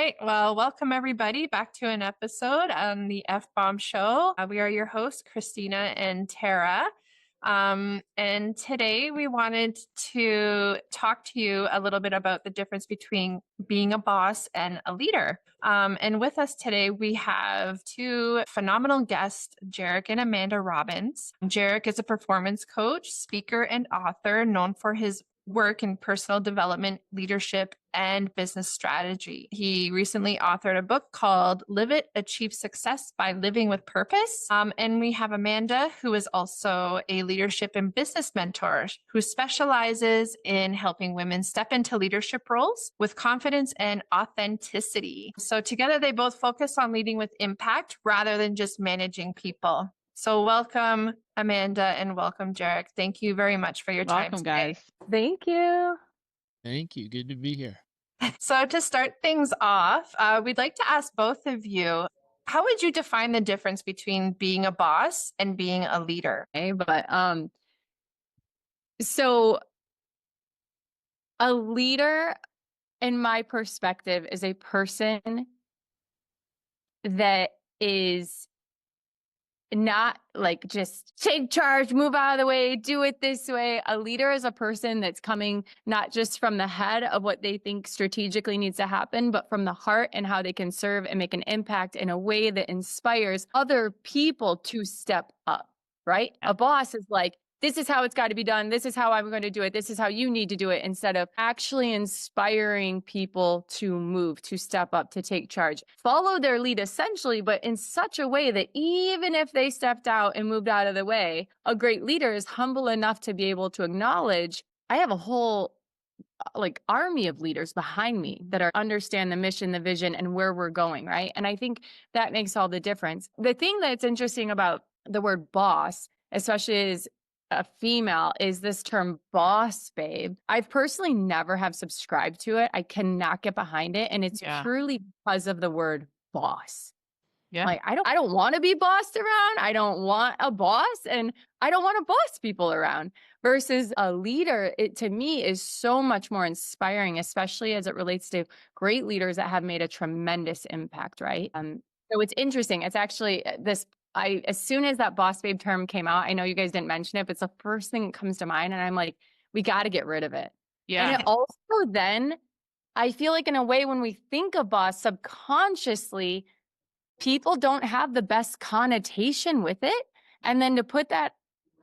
right. Well, welcome everybody back to an episode on the F Bomb Show. We are your hosts, Christina and Tara. And today we wanted to talk to you a little bit about the difference between being a boss and a leader. And with us today, we have two phenomenal guests, Jairek and Amanda Robbins. Jairek is a performance coach, speaker, and author known for his work in personal development, leadership, and business strategy. He recently authored a book called Live It, Achieve Success by Living with Purpose. And we have Amanda, who is also a leadership and business mentor who specializes in helping women step into leadership roles with confidence and authenticity. So together, they both focus on leading with impact rather than just managing people. So welcome, Amanda, and welcome, Jairek. Thank you very much for your time Welcome, today. guys. Thank you. Thank you. Good to be here. So to start things off, we'd like to ask both of you, how would you define the difference between being a boss and being a leader? Okay, but so a leader, in my perspective, is a person that is not like just take charge, move out of the way, do it this way. A leader is a person that's coming not just from the head of what they think strategically needs to happen, but from the heart and how they can serve and make an impact in a way that inspires other people to step up, right? A boss is like, this is how it's got to be done. This is how I'm going to do it. This is how you need to do it, instead of actually inspiring people to move, to step up, to take charge, follow their lead essentially, but in such a way that even if they stepped out and moved out of the way, a great leader is humble enough to be able to acknowledge, I have a whole army of leaders behind me that understand the mission, the vision, and where we're going, right? And I think that makes all the difference. The thing that's interesting about the word boss, especially as a female, is this term boss babe. I personally never have subscribed to it. I cannot get behind it. And it's purely because of the word boss. Yeah. Like, I don't want to be bossed around. I don't want a boss, and I don't want to boss people around. Versus a leader, it to me is so much more inspiring, especially as it relates to great leaders that have made a tremendous impact, right? So it's interesting. It's actually as soon as that boss babe term came out, I know you guys didn't mention it, but it's the first thing that comes to mind. And I'm like, we got to get rid of it. Yeah. And it also then, I feel like in a way, when we think of boss subconsciously, people don't have the best connotation with it. And then to put that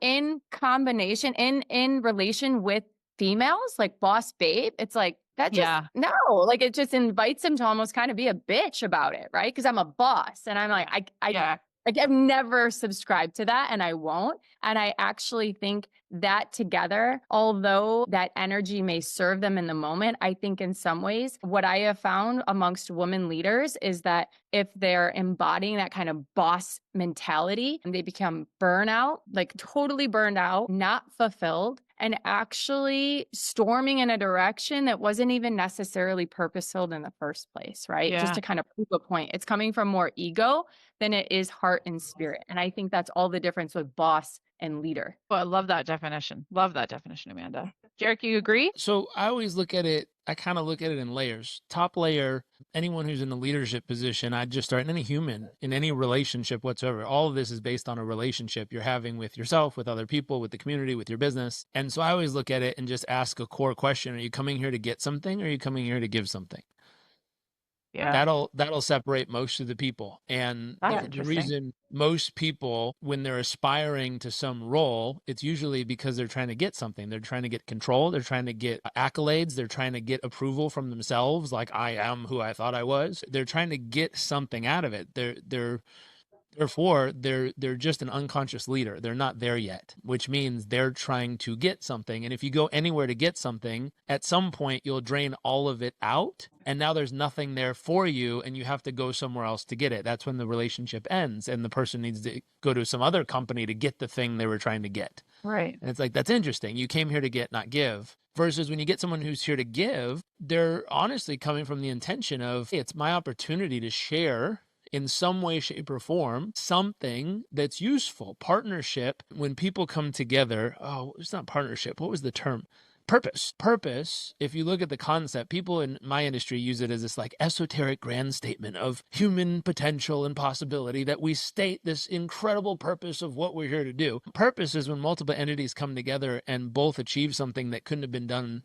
in combination, in relation with females, like boss babe, it's like, that just, no, like it just invites them to almost kind of be a bitch about it, right? Because I'm a boss. And I'm like, I've never subscribed to that, and I won't. And I actually think that together, although that energy may serve them in the moment, I think in some ways, what I have found amongst women leaders is that if they're embodying that kind of boss mentality, and they become burnout, like totally burned out, not fulfilled, and actually storming in a direction that wasn't even necessarily purpose-filled in the first place, right? Just to kind of prove a point. It's coming from more ego than it is heart and spirit. And I think that's all the difference with boss and leader. Well, I love that definition. Love that definition, Amanda. Jairek, you agree? So I always look at it, I kind of look at it in layers. Top layer, anyone who's in a leadership position, I'd just start, in any human, in any relationship whatsoever. All of this is based on a relationship you're having with yourself, with other people, with the community, with your business. And so I always look at it and just ask a core question. Are you coming here to get something, or are you coming here to give something? Yeah. That'll separate most of the people. And the reason most people, when they're aspiring to some role, it's usually because they're trying to get something. They're trying to get control. They're trying to get accolades. They're trying to get approval from themselves. Like, I am who I thought I was. They're trying to get something out of it. Therefore, they're just an unconscious leader. They're not there yet, which means they're trying to get something. And if you go anywhere to get something, at some point you'll drain all of it out, and now there's nothing there for you, and you have to go somewhere else to get it. That's when the relationship ends, and the person needs to go to some other company to get the thing they were trying to get. Right. And it's like, that's interesting. You came here to get, not give. Versus when you get someone who's here to give, they're honestly coming from the intention of, hey, it's my opportunity to share in some way, shape, or form, something that's useful. Partnership, when people come together, it's not partnership. What was the term? Purpose, if you look at the concept, people in my industry use it as this like esoteric grand statement of human potential and possibility, that we state this incredible purpose of what we're here to do. Purpose is when multiple entities come together and both achieve something that couldn't have been done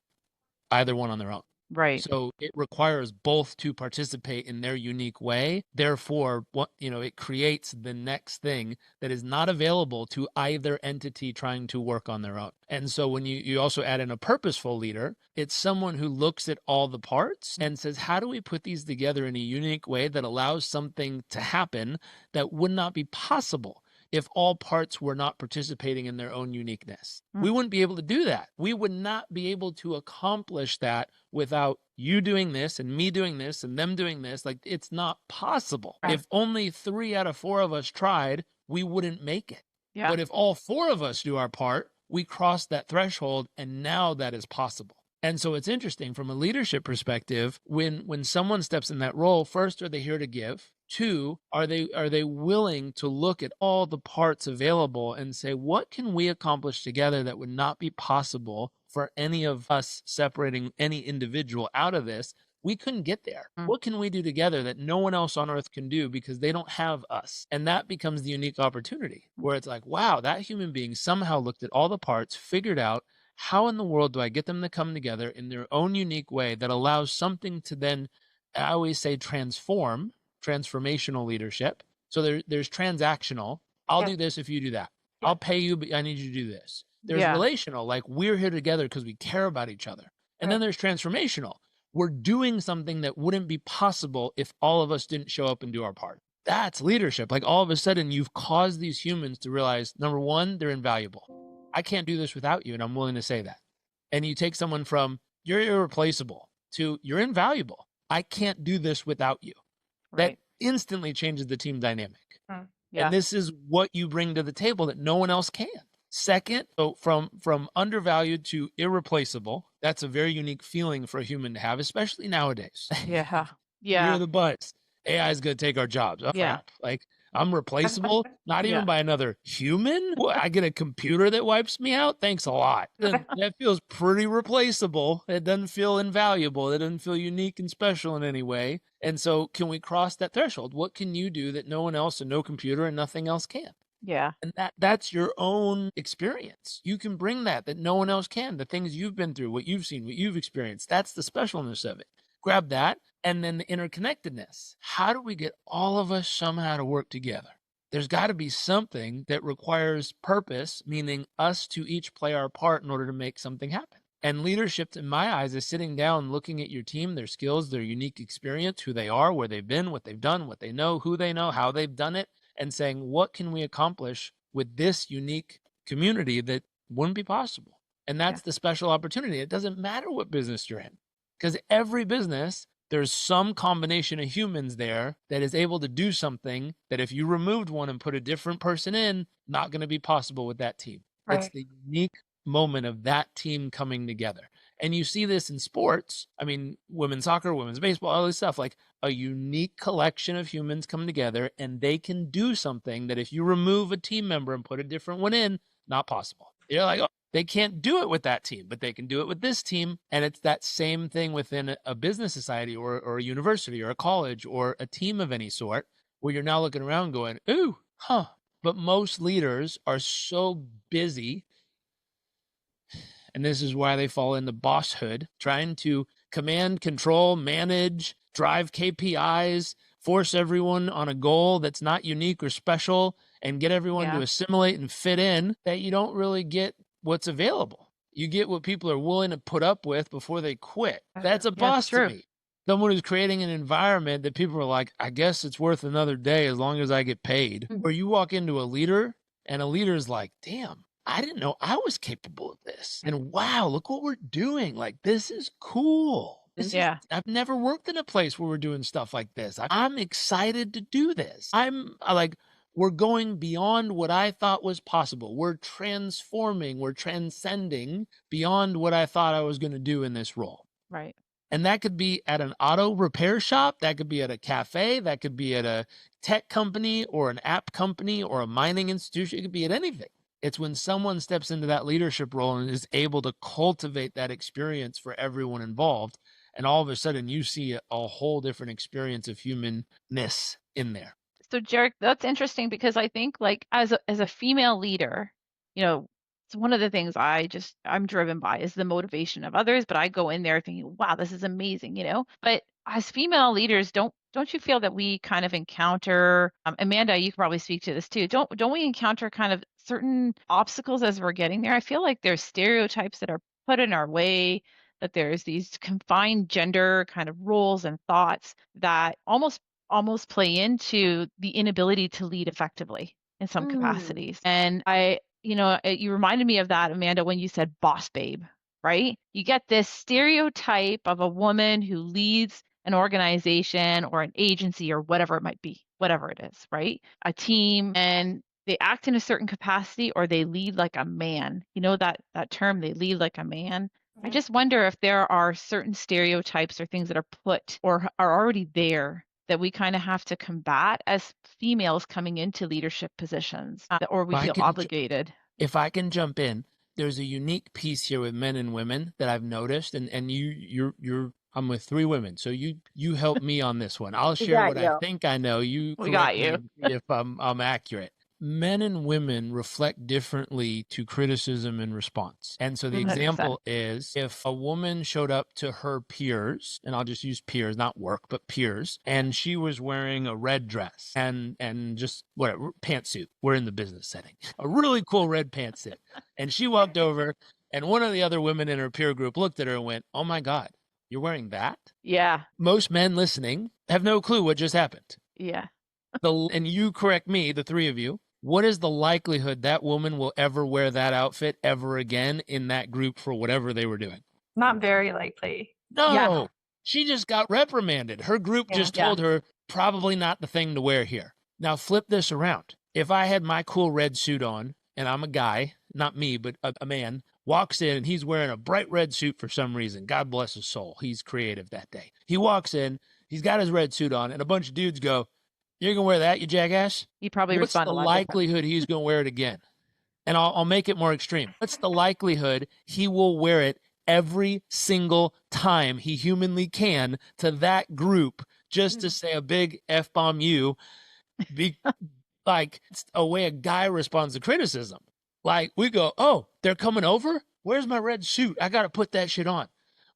either one on their own. Right. So it requires both to participate in their unique way. Therefore, it creates the next thing that is not available to either entity trying to work on their own. And so when you also add in a purposeful leader, it's someone who looks at all the parts and says, how do we put these together in a unique way that allows something to happen that would not be possible if all parts were not participating in their own uniqueness? We wouldn't be able to do that. We would not be able to accomplish that without you doing this and me doing this and them doing this. Like, it's not possible. Right. If only 3 out of 4 of us tried, we wouldn't make it. Yeah. But if all 4 of us do our part, we cross that threshold, and now that is possible. And so it's interesting from a leadership perspective, when someone steps in that role, first, are they here to give? 2, are they willing to look at all the parts available and say, what can we accomplish together that would not be possible for any of us separating any individual out of this? We couldn't get there. What can we do together that no one else on earth can do because they don't have us? And that becomes the unique opportunity where it's like, wow, that human being somehow looked at all the parts, figured out, how in the world do I get them to come together in their own unique way that allows something to then, I always say, transformational leadership. So there's transactional. I'll do this if you do that. I'll pay you, but I need you to do this. There's relational, like we're here together because we care about each other. And then there's transformational. We're doing something that wouldn't be possible if all of us didn't show up and do our part. That's leadership. Like, all of a sudden, you've caused these humans to realize, number one, they're invaluable. I can't do this without you, and I'm willing to say that. And you take someone from, you're irreplaceable, to, you're invaluable. I can't do this without you. That instantly changes the team dynamic. And this is what you bring to the table that no one else can. Second, so from undervalued to irreplaceable, that's a very unique feeling for a human to have, especially nowadays. Yeah. You're the buzz. AI is going to take our jobs. Oh, crap. Like, I'm replaceable, not even by another human. What, I get a computer that wipes me out? Thanks a lot. That feels pretty replaceable. It doesn't feel invaluable. It doesn't feel unique and special in any way. And so can we cross that threshold? What can you do that no one else and no computer and nothing else can? Yeah. And that's your own experience. You can bring that no one else can. The things you've been through, what you've seen, what you've experienced. That's the specialness of it. Grab that. And then the interconnectedness. How do we get all of us somehow to work together? There's got to be something that requires purpose, meaning us to each play our part in order to make something happen. And leadership, in my eyes, is sitting down, looking at your team, their skills, their unique experience, who they are, where they've been, what they've done, what they know, who they know, how they've done it, and saying, what can we accomplish with this unique community that wouldn't be possible? And that's the special opportunity. It doesn't matter what business you're in, because every business, there's some combination of humans there that is able to do something that if you removed one and put a different person in, not going to be possible with that team. It's the unique moment of that team coming together. And you see this in sports. I mean, women's soccer, women's baseball, all this stuff, like a unique collection of humans come together and they can do something that if you remove a team member and put a different one in, not possible. You're like, oh, they can't do it with that team, but they can do it with this team. And it's that same thing within a business society or a university or a college or a team of any sort, where you're now looking around going, ooh, But most leaders are so busy, and this is why they fall into bosshood, trying to command, control, manage, drive KPIs, force everyone on a goal that's not unique or special, and get everyone to assimilate and fit in, that you don't really get what's available. You get what people are willing to put up with before they quit. That's a boss to me. Someone who's creating an environment that people are like, I guess it's worth another day as long as I get paid. Or you walk into a leader and a leader's like, damn, I didn't know I was capable of this. And wow, look what we're doing. Like, this is cool. I've never worked in a place where we're doing stuff like this. I'm excited to do this. We're going beyond what I thought was possible. We're transforming, we're transcending beyond what I thought I was going to do in this role. Right. And that could be at an auto repair shop. That could be at a cafe. That could be at a tech company or an app company or a mining institution. It could be at anything. It's when someone steps into that leadership role and is able to cultivate that experience for everyone involved. And all of a sudden you see a whole different experience of humanness in there. So Jairek, that's interesting because I think like as a female leader, you know, it's one of the things I'm driven by is the motivation of others, but I go in there thinking, wow, this is amazing, you know. But as female leaders, don't you feel that we kind of encounter, Amanda, you can probably speak to this too. Don't we encounter kind of certain obstacles as we're getting there? I feel like there's stereotypes that are put in our way, that there's these confined gender kind of roles and thoughts that almost play into the inability to lead effectively in some capacities. And you reminded me of that, Amanda, when you said boss babe, right? You get this stereotype of a woman who leads an organization or an agency or whatever it might be, whatever it is, right? A team, and they act in a certain capacity or they lead like a man. You know that term, they lead like a man. I just wonder if there are certain stereotypes or things that are put or are already there that we kind of have to combat as females coming into leadership positions, or we feel obligated. If I can jump in, there's a unique piece here with men and women that I've noticed, and I'm with 3 women, so you help me on this one. I'll share what I think I know. We got you. If I'm accurate. Men and women reflect differently to criticism and response. And so the 100%. example is if a woman showed up to her peers, and I'll just use peers, not work, but peers, and she was wearing a red dress and just whatever, pantsuit. We're in the business setting. A really cool red pantsuit. And she walked over, and one of the other women in her peer group looked at her and went, "Oh my God, you're wearing that?" Yeah. Most men listening have no clue what just happened. Yeah. And you correct me, the 3 of you. What is the likelihood that woman will ever wear that outfit ever again in that group for whatever they were doing? Not very likely. No, Yeah. She just got reprimanded. Her group just told her probably not the thing to wear here. Now flip this around. If I had my cool red suit on and I'm a guy, not me, but a man, walks in and he's wearing a bright red suit for some reason. God bless his soul. He's creative that day. He walks in, he's got his red suit on, and a bunch of dudes go, "You're going to wear that, you jackass?" You probably What's respond the a lot likelihood he's going to wear it again? And I'll make it more extreme. What's the likelihood he will wear it every single time he humanly can to that group just to say a big F-bomb you? Like, it's a way a guy responds to criticism. Like, we go, "Oh, they're coming over? Where's my red suit? I got to put that shit on."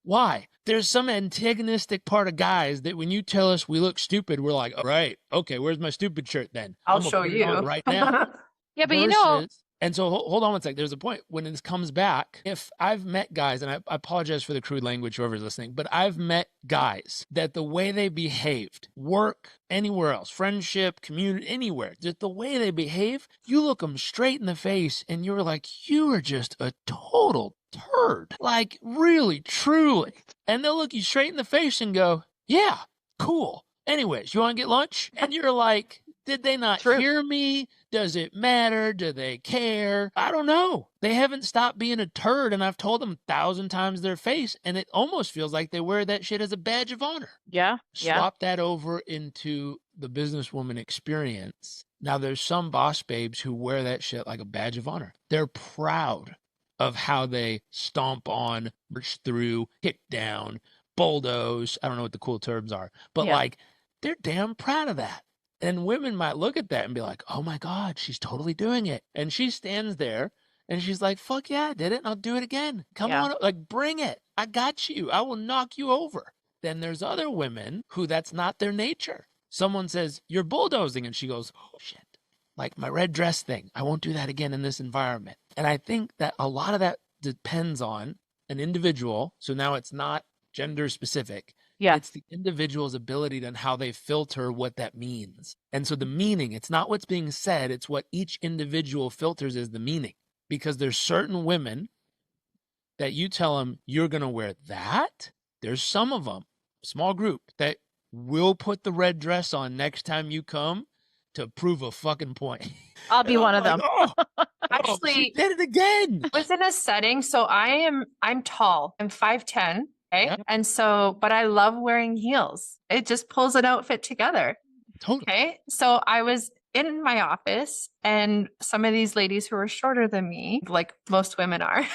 Why? There's some antagonistic part of guys that when you tell us we look stupid, we're like, "All right, okay, where's my stupid shirt then? I'll I'm gonna show put it you on right now." Yeah, but you know, Versus- and so hold on one sec. There's a point when this comes back. If I've met guys, and I apologize for the crude language, whoever's listening, but I've met guys that the way they behaved, work, anywhere else, friendship, community, anywhere, just the way they behave, you look them straight in the face and you're like, "You are just a total turd." Like, really, truly. And they'll look you straight in the face and go, "Yeah, cool. Anyways, you want to get lunch?" And you're like, did they not hear me? Does it matter? Do they care? I don't know. They haven't stopped being a turd, and I've told them 1,000 times their face, and it almost feels like they wear that shit as a badge of honor. Yeah. Swap that over into the businesswoman experience. Now, there's some boss babes who wear that shit like a badge of honor. They're proud of how they stomp on, march through, hit down, bulldoze. I don't know what the cool terms are, but like, they're damn proud of that. And women might look at that and be like, "Oh my God, she's totally doing it." And she stands there and she's like, "Fuck yeah, I did it. And I'll do it again. Come on, like, bring it. I got you. I will knock you over." Then there's other women who that's not their nature. Someone says, "You're bulldozing." And she goes, "Oh shit, like my red dress thing. I won't do that again in this environment." And I think that a lot of that depends on an individual. So now it's not gender specific. Yeah. It's the individual's ability and how they filter what that means. And so the meaning, it's not what's being said, it's what each individual filters as the meaning. Because there's certain women that you tell them, "You're going to wear that." There's some of them, small group, that will put the red dress on next time you come to prove a fucking point. I'll be one of them. Actually, she did it again. I was in a setting, so I'm tall. I'm 5'10". Okay. Yeah. And so, but I love wearing heels. It just pulls an outfit together. Totally. Okay. So I was in my office, and some of these ladies who are shorter than me, like most women are,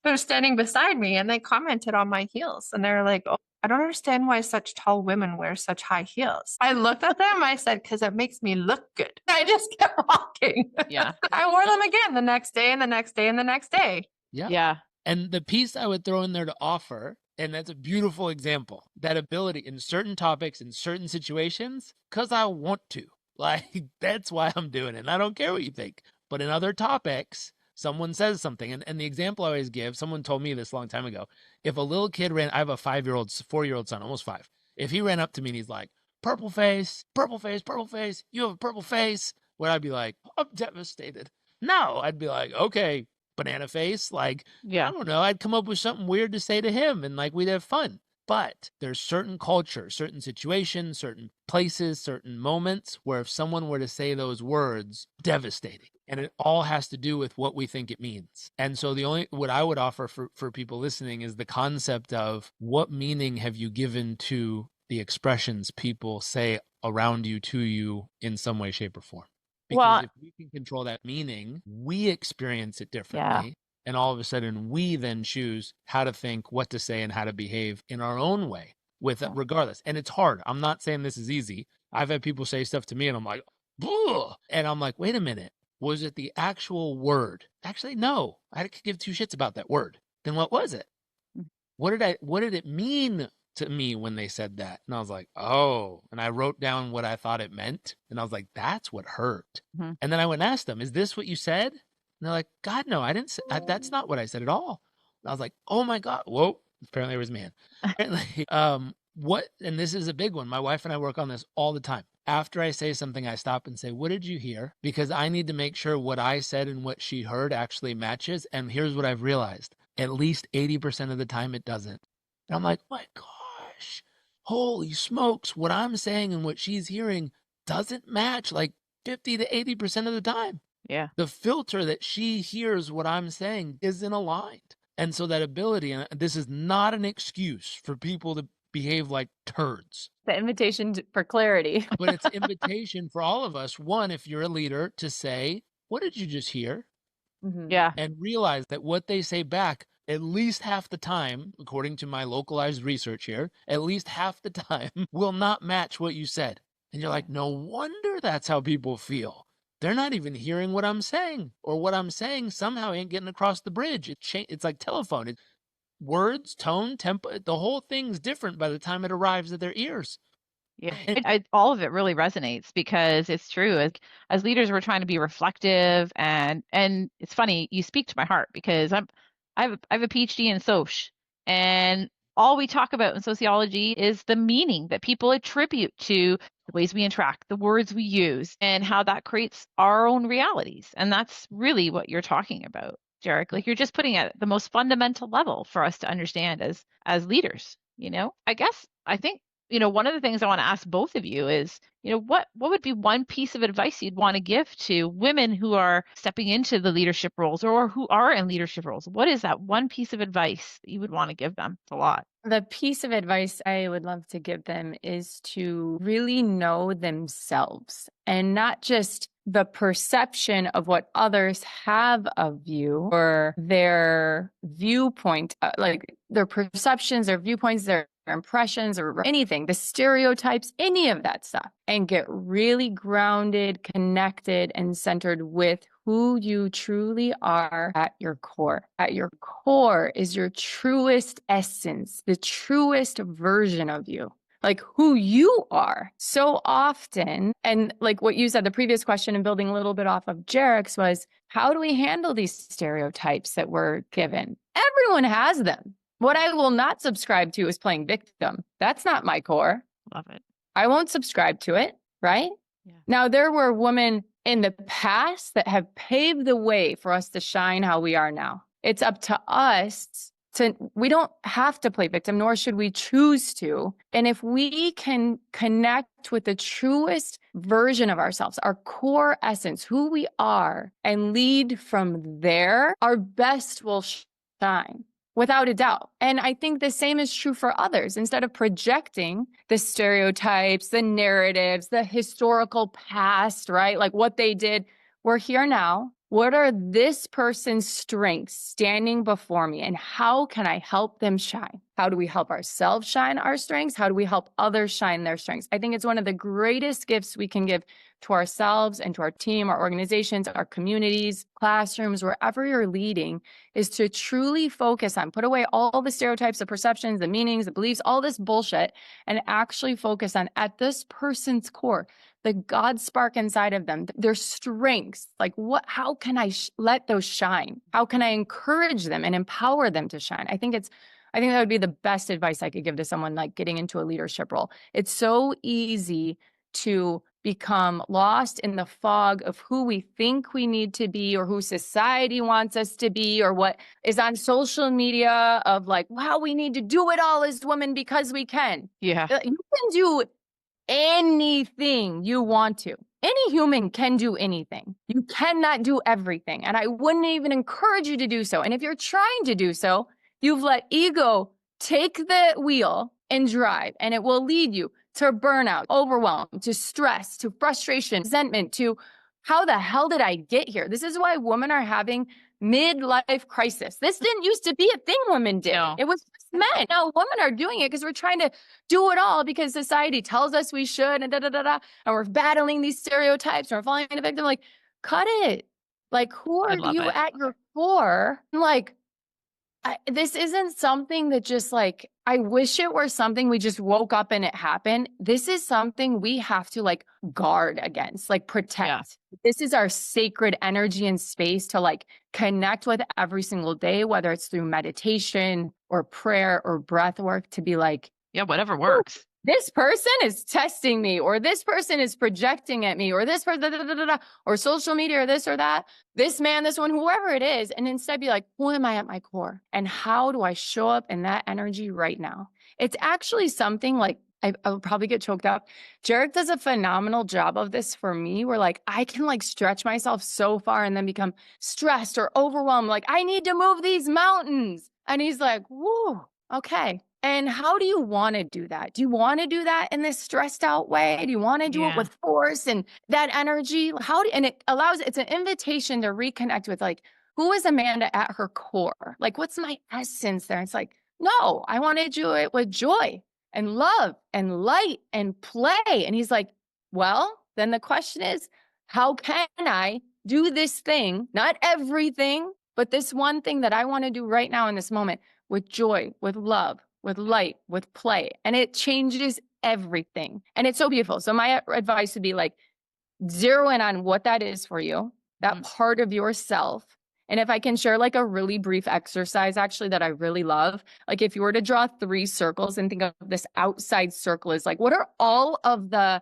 they're standing beside me and they commented on my heels. And they're like, oh, I don't understand why such tall women wear such high heels. I looked at them, I said, because it makes me look good. I just kept walking. Yeah. I wore them again the next day and the next day and the next day. Yeah. Yeah. And the piece I would throw in there to offer, and that's a beautiful example, that ability in certain topics, in certain situations, because I want to. Like, that's why I'm doing it. And I don't care what you think. But in other topics, someone says something. And the example I always give, someone told me this a long time ago. If a little kid I have a 4-year-old son, almost 5. If he ran up to me and he's like, purple face, purple face, purple face, you have a purple face, would I be like, I'm devastated? No, I'd be like, okay, banana face. Like, Yeah. I don't know. I'd come up with something weird to say to him and like we'd have fun. But there's certain cultures, certain situations, certain places, certain moments where if someone were to say those words, devastating. And it all has to do with what we think it means. And so what I would offer for people listening is the concept of what meaning have you given to the expressions people say around you, to you in some way, shape, or form. Because if we can control that meaning, we experience it differently. Yeah. And all of a sudden, we then choose how to think, what to say, and how to behave in our own way, regardless. And it's hard. I'm not saying this is easy. I've had people say stuff to me, and I'm like, ugh! And I'm like, wait a minute. Was it the actual word? Actually, no. I could give 2 shits about that word. Then what was it? What did it mean to me when they said that? And I was like, oh. And I wrote down what I thought it meant. And I was like, that's what hurt. Mm-hmm. And then I went and asked them, is this what you said? And they're like, God, no, I didn't say, that's not what I said at all. And I was like, oh my God. Whoa. Apparently it was man. Apparently, and this is a big one. My wife and I work on this all the time. After I say something, I stop and say, what did you hear? Because I need to make sure what I said and what she heard actually matches. And here's what I've realized. At least 80% of the time it doesn't. And I'm like, my gosh, holy smokes. What I'm saying and what she's hearing doesn't match like 50 to 80% of the time. Yeah. The filter that she hears what I'm saying isn't aligned. And so that ability, and this is not an excuse for people to behave like turds. The invitation for clarity. But it's an invitation for all of us. One, if you're a leader, to say, what did you just hear? Mm-hmm. Yeah. And realize that what they say back, at least half the time, according to my localized research here, at least half the time will not match what you said. And you're like, no wonder that's how people feel. They're not even hearing what I'm saying, or what I'm saying somehow ain't getting across the bridge. It's like telephone. Words, tone, tempo, the whole thing's different by the time it arrives at their ears. Yeah, all of it really resonates because it's true. As leaders, we're trying to be reflective, and it's funny. You speak to my heart because I have a PhD in Soc, and all we talk about in sociology is the meaning that people attribute to the ways we interact, the words we use, and how that creates our own realities. And that's really what you're talking about, Jairek. Like, you're just putting it at the most fundamental level for us to understand as leaders. I think, one of the things I want to ask both of you is, what would be one piece of advice you'd want to give to women who are stepping into the leadership roles or who are in leadership roles? What is that one piece of advice that you would want to give them? It's a lot. The piece of advice I would love to give them is to really know themselves, and not just the perception of what others have of you or their viewpoint, like their perceptions, their viewpoints, their impressions, or anything, the stereotypes, any of that stuff, and get really grounded, connected, and centered with who you truly are at your core. At your core is your truest essence, the truest version of you. Like who you are. So often, and like what you said, the previous question and building a little bit off of Jarek's was, how do we handle these stereotypes that we're given? Everyone has them. What I will not subscribe to is playing victim. That's not my core. Love it. I won't subscribe to it, right? Yeah. Now, there were women in the past that have paved the way for us to shine how we are now. It's up to us. We don't have to play victim, nor should we choose to. And if we can connect with the truest version of ourselves, our core essence, who we are, and lead from there, our best will shine. without a doubt. And I think the same is true for others. Instead of projecting the stereotypes, the narratives, the historical past, right? Like what they did, we're here now. What are this person's strengths standing before me, and how can I help them shine? How do we help ourselves shine our strengths? How do we help others shine their strengths? I think it's one of the greatest gifts we can give to ourselves and to our team, our organizations, our communities, classrooms, wherever you're leading, is to truly focus on, put away all the stereotypes, the perceptions, the meanings, the beliefs, all this bullshit, and actually focus on, at this person's core, the God spark inside of them, their strengths. Like how can I let those shine? How can I encourage them and empower them to shine? I think that would be the best advice I could give to someone like getting into a leadership role. It's so easy to become lost in the fog of who we think we need to be, or who society wants us to be, or what is on social media of like, wow, we need to do it all as women because we can. Yeah. You can do anything you want to. Any human can do anything. You cannot do everything. And I wouldn't even encourage you to do so. And if you're trying to do so, you've let ego take the wheel and drive, and it will lead you to burnout, overwhelm, to stress, to frustration, resentment, to how the hell did I get here? This is why women are having midlife crisis. This didn't used to be a thing women did. No. It was just men. Now women are doing it because we're trying to do it all because society tells us we should, and and we're battling these stereotypes, and we're falling into victim. Like, cut it. Like, who are you at your core? Like, this isn't something that just like, I wish it were something we just woke up and it happened. This is something we have to like guard against, like protect. Yeah. This is our sacred energy and space to like connect with every single day, whether it's through meditation or prayer or breath work, to be like, Yeah, whatever works. this person is testing me, or this person is projecting at me, or this person, or social media, or this or that, this man, this one, whoever it is. And instead be like, who am I at my core? And how do I show up in that energy right now? It's actually something like, I'll probably get choked up. Jairek does a phenomenal job of this for me, where like, I can like stretch myself so far and then become stressed or overwhelmed. Like, I need to move these mountains. And he's like, whoa, okay. And how do you want to do that? Do you want to do that in this stressed out way? Do you want to do it with force and that energy? And it's an invitation to reconnect with like, who is Amanda at her core? Like, what's my essence there? It's like, no, I want to do it with joy and love and light and play. And he's like, well, then the question is, how can I do this thing? Not everything, but this one thing that I want to do right now in this moment with joy, with love, with light, with play. And it changes everything. And it's so beautiful. So my advice would be like, zero in on what that is for you, that part of yourself. And if I can share like a really brief exercise actually that I really love, like if you were to draw 3 circles and think of this outside circle as like, what are all of the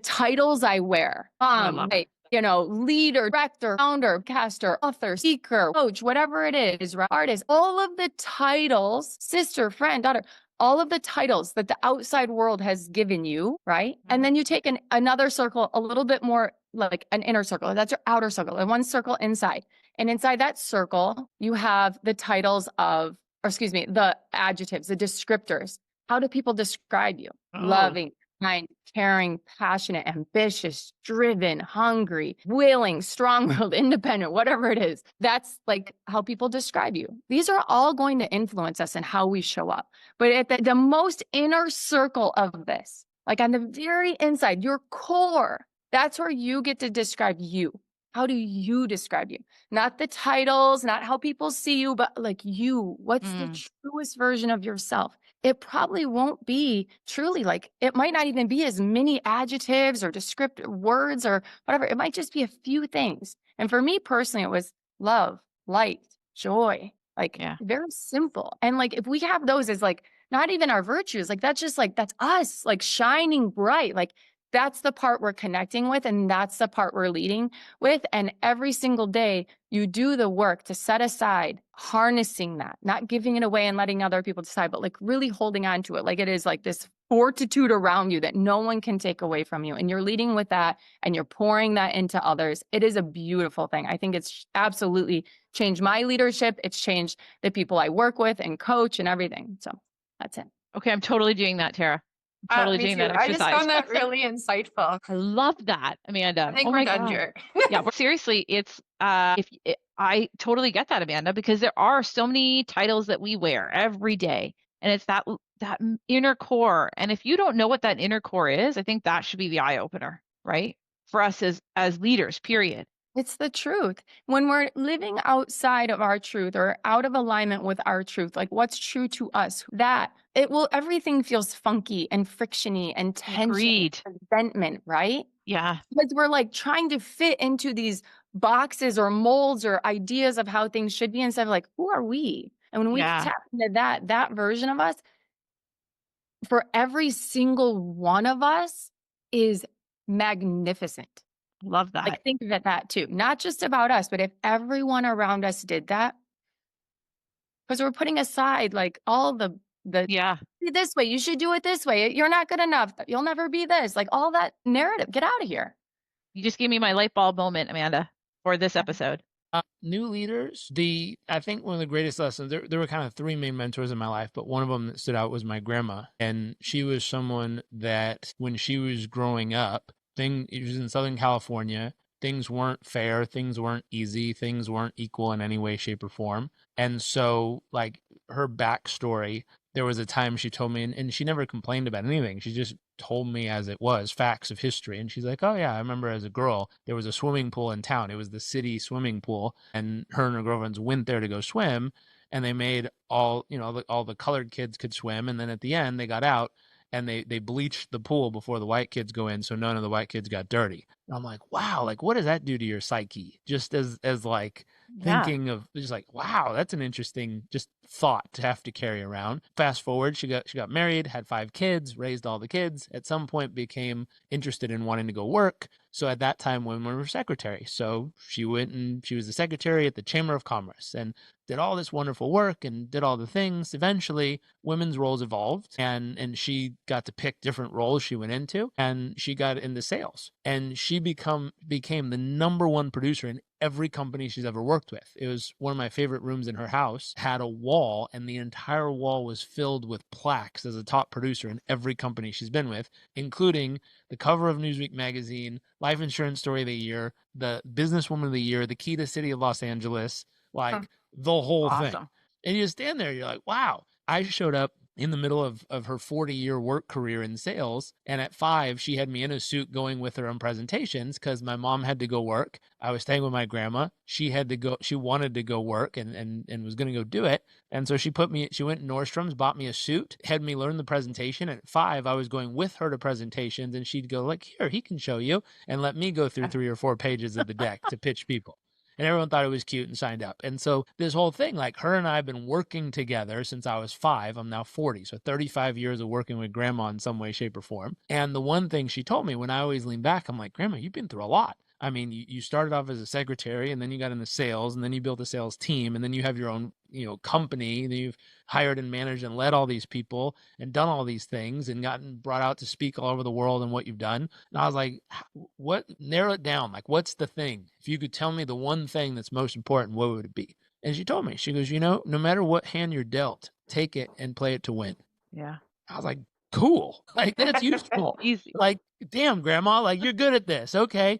titles I wear? Like, you know, leader, director, founder, caster, author, speaker, coach, whatever it is, right? Artist, all of the titles, sister, friend, daughter, all of the titles that the outside world has given you, right? And then you take another circle, a little bit more like an inner circle. That's your outer circle, and one circle inside. And inside that circle, you have the titles of, the adjectives, the descriptors. How do people describe you? Loving, kind, caring, passionate, ambitious, driven, hungry, willing, strong-willed, independent, whatever it is. That's like how people describe you. These are all going to influence us in how we show up. But at the most inner circle of this, like on the very inside, your core, that's where you get to describe you. How do you describe you? Not the titles, not how people see you, but like you. What's the truest version of yourself? It probably won't be truly like, it might not even be as many adjectives or descriptive words or whatever. It might just be a few things. And for me personally, it was love, light, joy, like very simple. And like, if we have those as like, not even our virtues, like that's just like, that's us like shining bright. Like that's the part we're connecting with, and that's the part we're leading with. And every single day you do the work to set aside, harnessing that, not giving it away and letting other people decide, but like really holding on to it. Like it is like this fortitude around you that no one can take away from you. And you're leading with that and you're pouring that into others. It is a beautiful thing. I think it's absolutely changed my leadership. It's changed the people I work with and coach and everything. So that's it. Okay, I'm totally doing that, Tara. I'm totally Me doing too. that I just exercise. found that really insightful. I love that, Amanda. I think Oh we're my done God. here. Yeah, but seriously, it's I totally get that, Amanda, because there are so many titles that we wear every day, and it's that inner core. And if you don't know what that inner core is, I think that should be the eye opener, right? For us as leaders, period. It's the truth. When we're living outside of our truth or out of alignment with our truth, like what's true to us, everything feels funky and frictiony and tension, Agreed. and resentment, right? Yeah. Because we're like trying to fit into these boxes or molds or ideas of how things should be instead of like, who are we? And when we tap into that version of us, for every single one of us is magnificent. Love that. Like think of that too. Not just about us, but if everyone around us did that, because we're putting aside like all the this way, you should do it this way. You're not good enough. You'll never be this. Like all that narrative. Get out of here. You just gave me my light bulb moment, Amanda, for this episode. New leaders, I think one of the greatest lessons, there were kind of three main mentors in my life, but one of them that stood out was my grandma. And she was someone that when she was growing up, it was in Southern California, things weren't fair, things weren't easy, things weren't equal in any way, shape, or form. And so like her backstory, there was a time she told me, and she never complained about anything. She just told me as it was, facts of history. And she's like, oh yeah, I remember as a girl, there was a swimming pool in town. It was the city swimming pool. And her and her girlfriends went there to go swim. And they made all the colored kids could swim. And then at the end, they got out and they bleached the pool before the white kids go in. So none of the white kids got dirty. And I'm like, wow, like what does that do to your psyche? Just as like thinking of just like, wow, that's an interesting just thought to have to carry around. Fast forward, she got married, had 5 kids, raised all the kids, at some point became interested in wanting to go work. So at that time, women were secretary. So she went and she was the secretary at the Chamber of Commerce and did all this wonderful work and did all the things. Eventually, women's roles evolved and she got to pick different roles she went into, and she got into sales. And she became the #1 producer in every company she's ever worked with. It was one of my favorite rooms in her house, had a wall, and the entire wall was filled with plaques as a top producer in every company she's been with, including the cover of Newsweek magazine, Life Insurance Story of the Year, the Businesswoman of the Year, the Key to City of Los Angeles, the whole thing. And you stand there, you're like, wow. I showed up in the middle of her 40-year work career in sales. And at 5, she had me in a suit going with her on presentations because my mom had to go work. I was staying with my grandma. She wanted to go work and was going to go do it. And so she went to Nordstrom's, bought me a suit, had me learn the presentation. At 5, I was going with her to presentations and she'd go like, here, he can show you, and let me go through 3 or 4 pages of the deck to pitch people. And everyone thought it was cute and signed up. And so this whole thing, like her and I have been working together since I was 5. I'm now 40. So 35 years of working with grandma in some way, shape, or form. And the one thing she told me when I always lean back, I'm like, Grandma, you've been through a lot. I mean, you started off as a secretary and then you got into sales and then you built a sales team and then you have your own, company, and you've hired and managed and led all these people and done all these things and gotten brought out to speak all over the world and what you've done. And I was like, narrow it down. Like, what's the thing? If you could tell me the one thing that's most important, what would it be? And she told me, she goes, no matter what hand you're dealt, take it and play it to win. Yeah. I was like, cool. Like, that's useful. Easy. Like, damn, Grandma, like you're good at this. Okay.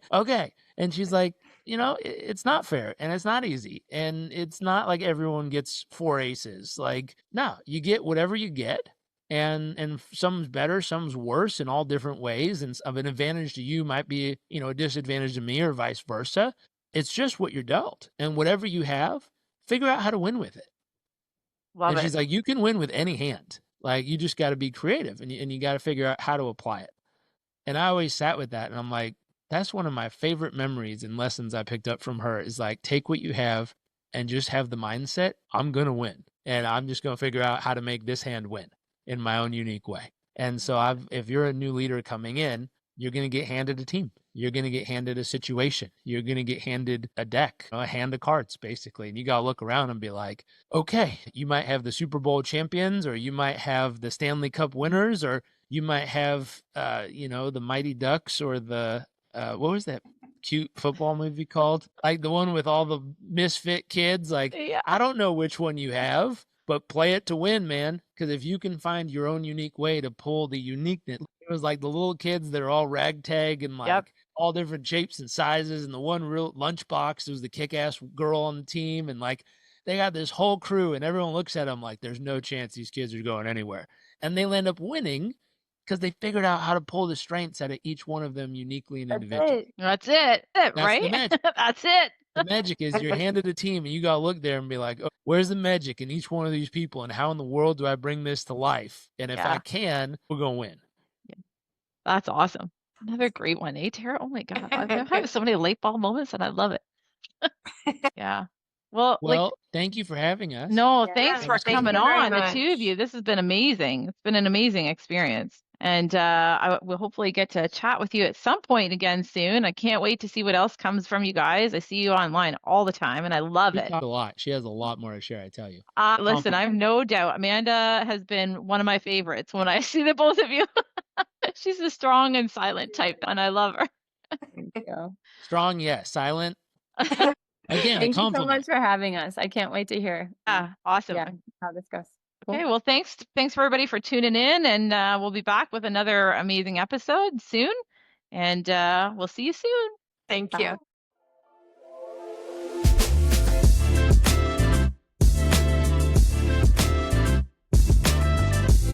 And she's like, it's not fair and it's not easy. And it's not like everyone gets 4 aces. Like, no, you get whatever you get. And some's better, some's worse in all different ways. And of an advantage to you might be, a disadvantage to me or vice versa. It's just what you're dealt. And whatever you have, figure out how to win with it. Love it. She's like, you can win with any hand. Like, you just got to be creative and you got to figure out how to apply it. And I always sat with that. And I'm like, that's one of my favorite memories and lessons I picked up from her is like, take what you have and just have the mindset, I'm going to win. And I'm just going to figure out how to make this hand win in my own unique way. And so if you're a new leader coming in, you're going to get handed a team. You're going to get handed a situation. You're going to get handed a deck, a hand of cards, basically. And you got to look around and be like, okay, you might have the Super Bowl champions, or you might have the Stanley Cup winners, or you might have, the Mighty Ducks, or the, what was that cute football movie called? Like the one with all the misfit kids. Like, Yeah. I don't know which one you have, but play it to win, man. Because if you can find your own unique way to pull the uniqueness, it was like the little kids that are all ragtag and like all different shapes and sizes. And the one real lunchbox was the kick-ass girl on the team. And like, they got this whole crew and everyone looks at them like, there's no chance these kids are going anywhere. And they end up winning because they figured out how to pull the strengths out of each one of them uniquely and individually. That's it. Right? The magic. That's it. The magic is you're handed a team and you got to look there and be like, oh, where's the magic in each one of these people? And how in the world do I bring this to life? And if I can, we're going to win. Yeah. That's awesome. Another great one, eh, Tara? Oh my God. I'm having so many light bulb moments and I love it. Yeah. Well, thank you for having us. No, thanks for thank coming you very on, the much. two of you. This has been amazing. It's been an amazing experience. And I will hopefully get to chat with you at some point again soon. I can't wait to see what else comes from you guys. I see you online all the time and I love it. A lot. She has a lot more to share, I tell you. Listen, I have no doubt. Amanda has been one of my favorites when I see the both of you. She's a strong and silent type and I love her. Thank you. Strong, yes. Silent. Again, Thank you so much for having us. I can't wait to hear. Awesome. Yeah, how this goes. Okay, well, thanks for everybody for tuning in, and we'll be back with another amazing episode soon, and we'll see you soon. Thank you.